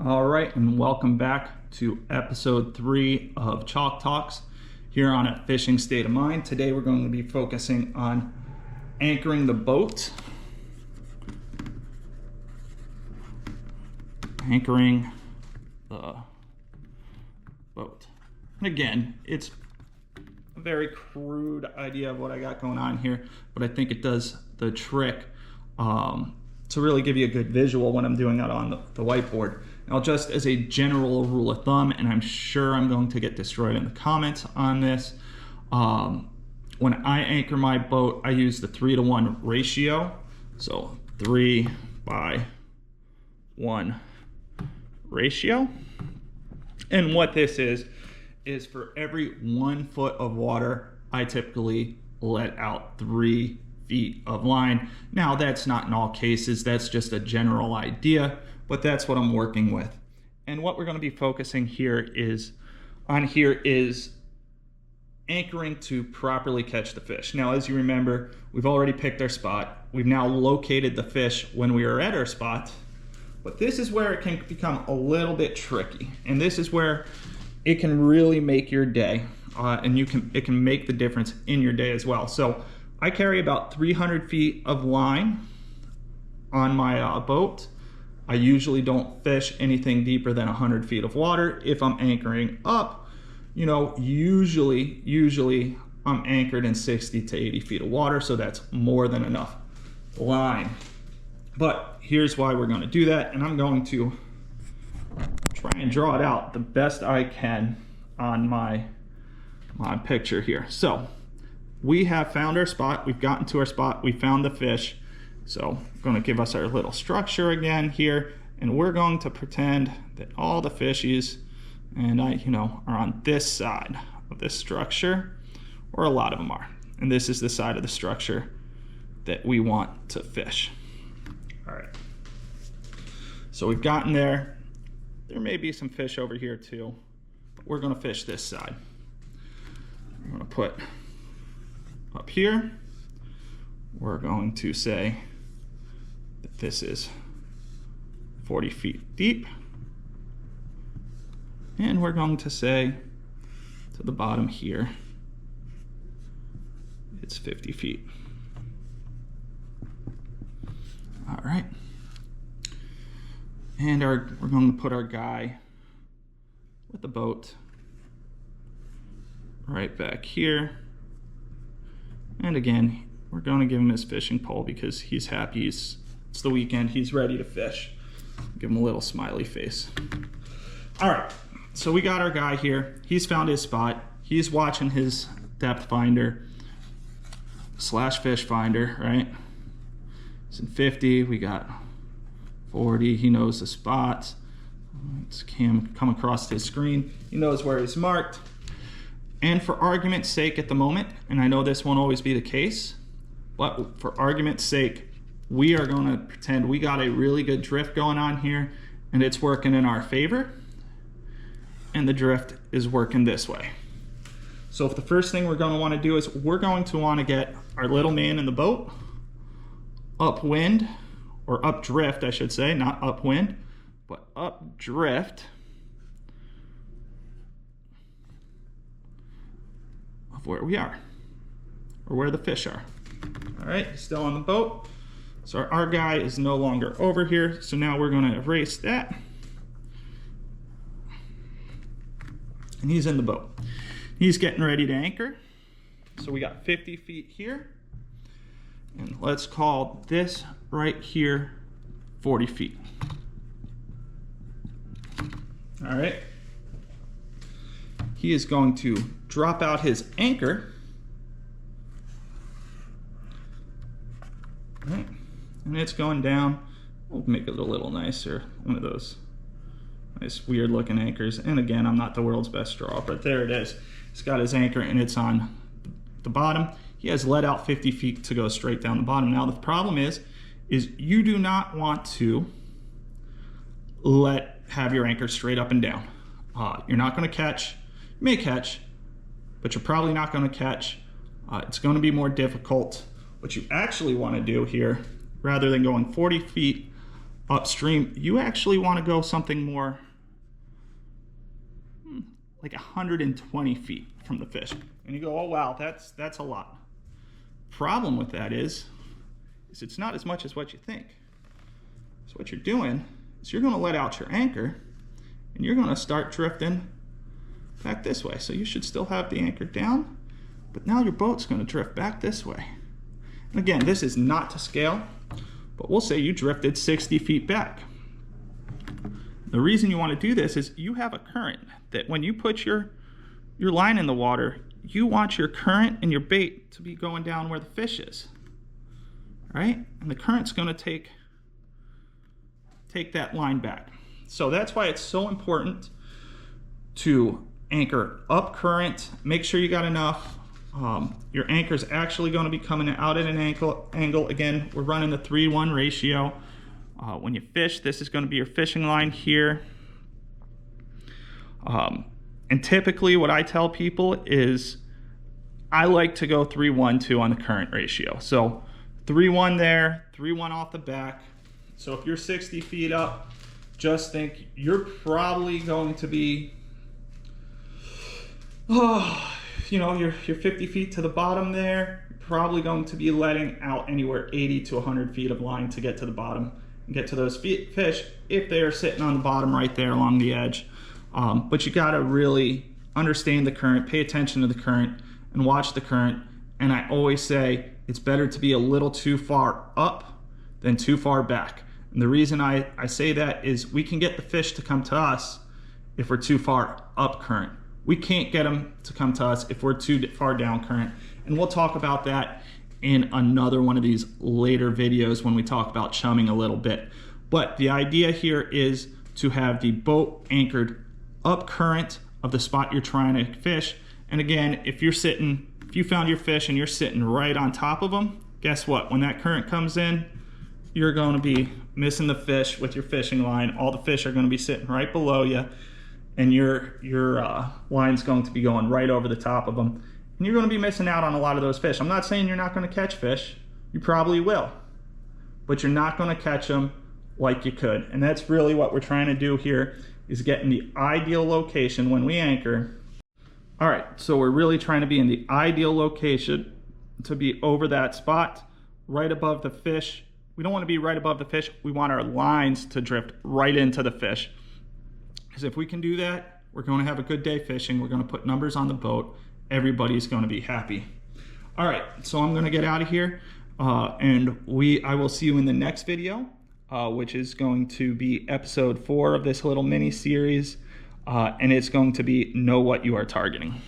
All right, and welcome back to episode 3 of Chalk Talks here on A Fishing State of Mind. Today we're going to be focusing on anchoring the boat. Anchoring the boat. And again, it's a very crude idea of what I got going on here, but I think it does the trick to really give you a good visual when I'm doing that on the whiteboard. Now, just as a general rule of thumb, and I'm sure I'm going to get destroyed in the comments on this, when I anchor my boat, I use the 3-to-1 ratio. So 3-by-1 ratio. And what this is for every 1 foot of water, I typically let out 3 feet of line. Now, that's not in all cases, that's just a general idea, but that's what I'm working with. And what we're going to be focusing here is anchoring to properly catch the fish. Now, as you remember, we've already picked our spot. We've now located the fish when we are at our spot, but this is where it can become a little bit tricky. And this is where it can really make your day, and it can make the difference in your day as well. So I carry about 300 feet of line on my boat. I usually don't fish anything deeper than 100 feet of water. If I'm anchoring up, usually I'm anchored in 60 to 80 feet of water, so that's more than enough line. But here's why we're going to do that, and I'm going to try and draw it out the best I can on my picture here. So we have found our spot, we've gotten to our spot, we found the fish. So I'm going to give us our little structure again here, and we're going to pretend that all the fishies and are on this side of this structure, or a lot of them are. And this is the side of the structure that we want to fish. All right. So we've gotten there. There may be some fish over here too, but we're going to fish this side. We're going to put up here. We're going to say that this is 40 feet deep. And we're going to say to the bottom here, it's 50 feet. All right. And we're going to put our guy with the boat right back here. And again, we're going to give him his fishing pole because he's happy. It's the weekend. He's ready to fish. Give him a little smiley face. All right. So we got our guy here. He's found his spot. He's watching his depth finder / fish finder, right? It's in 50. We got 40. He knows the spot. Let's come across his screen. He knows where he's marked. And for argument's sake at the moment, and I know this won't always be the case, but for argument's sake, we are going to pretend we got a really good drift going on here, and it's working in our favor, and the drift is working this way. So if the first thing we're going to want to do is we're going to want to get our little man in the boat upwind, or updrift, I should say, not upwind, but updrift of where we are, or where the fish are. All right, he's still on the boat. So our guy is no longer over here. So now we're going to erase that. And he's in the boat. He's getting ready to anchor. So we got 50 feet here. And let's call this right here 40 feet. All right. He is going to drop out his anchor. All right. And it's going down. We'll make it a little nicer. One of those nice weird looking anchors. And again, I'm not the world's best drawer, but there it is. It's got his anchor and it's on the bottom. He has let out 50 feet to go straight down the bottom. Now the problem is you do not want to have your anchor straight up and down. You're not going to catch. You may catch, but you're probably not going to catch. It's going to be more difficult. What you actually want to do here, rather than going 40 feet upstream, you actually want to go something more like 120 feet from the fish. And you go, oh wow, that's a lot. Problem with that is it's not as much as what you think. So what you're doing is you're going to let out your anchor and you're going to start drifting back this way. So you should still have the anchor down, but now your boat's going to drift back this way. And again, this is not to scale, but we'll say you drifted 60 feet back. The reason you want to do this is you have a current that when you put your line in the water, you want your current and your bait to be going down where the fish is, right? And the current's going to take that line back. So that's why it's so important to anchor up current. Make sure you got enough. Your anchor's actually going to be coming out at an angle. Again, we're running the 3:1 ratio. When you fish, this is going to be your fishing line here. And typically what I tell people is I like to go 3:1:2 on the current ratio. So 3:1 there, 3:1 off the back. So if you're 60 feet up, just think you're probably going to be, you're 50 feet to the bottom there. You're probably going to be letting out anywhere 80 to 100 feet of line to get to the bottom and get to those fish if they are sitting on the bottom right there along the edge. But you got to really understand the current, pay attention to the current, and watch the current. And I always say it's better to be a little too far up than too far back. And the reason I say that is we can get the fish to come to us if we're too far up current. We can't get them to come to us if we're too far down current. And we'll talk about that in another one of these later videos when we talk about chumming a little bit. But the idea here is to have the boat anchored up current of the spot you're trying to fish. And again, if you found your fish and you're sitting right on top of them, guess what? When that current comes in, you're going to be missing the fish with your fishing line. All the fish are going to be sitting right below you, and your line's going to be going right over the top of them. And you're going to be missing out on a lot of those fish. I'm not saying you're not going to catch fish. You probably will. But you're not going to catch them like you could. And that's really what we're trying to do here, is get in the ideal location when we anchor. All right, so we're really trying to be in the ideal location to be over that spot, right above the fish. We don't want to be right above the fish. We want our lines to drift right into the fish. Because if we can do that, we're going to have a good day fishing. We're going to put numbers on the boat. Everybody's going to be happy. All right, so I'm going to get out of here, and I will see you in the next video, which is going to be episode 4 of this little mini series, and it's going to be Know What You Are Targeting.